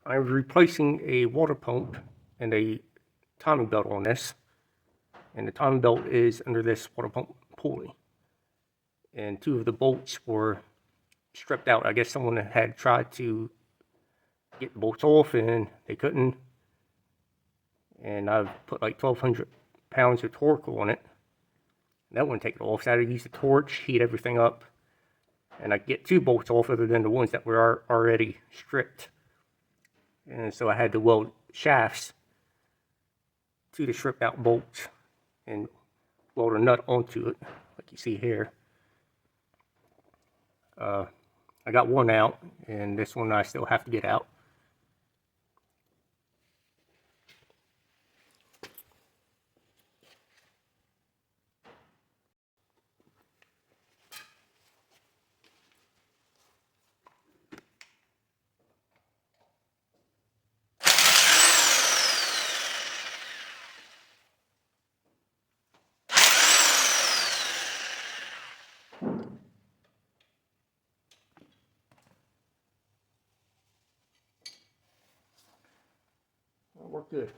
I'm replacing a water pump and a timing belt on this. And the timing belt is under this water pump pulley. And two of the bolts were stripped out. I guess someone had tried to get the bolts off and they couldn't. And I've put like 1,200 pounds of torque on it. And that wouldn't take it off, so I had to use the torch, heat everything up. And I get two bolts off other than the ones that were already stripped. And so I had to weld shafts to the stripped out bolts and weld a nut onto it, like you see here. I got one out, and this one I still have to get out. That worked good.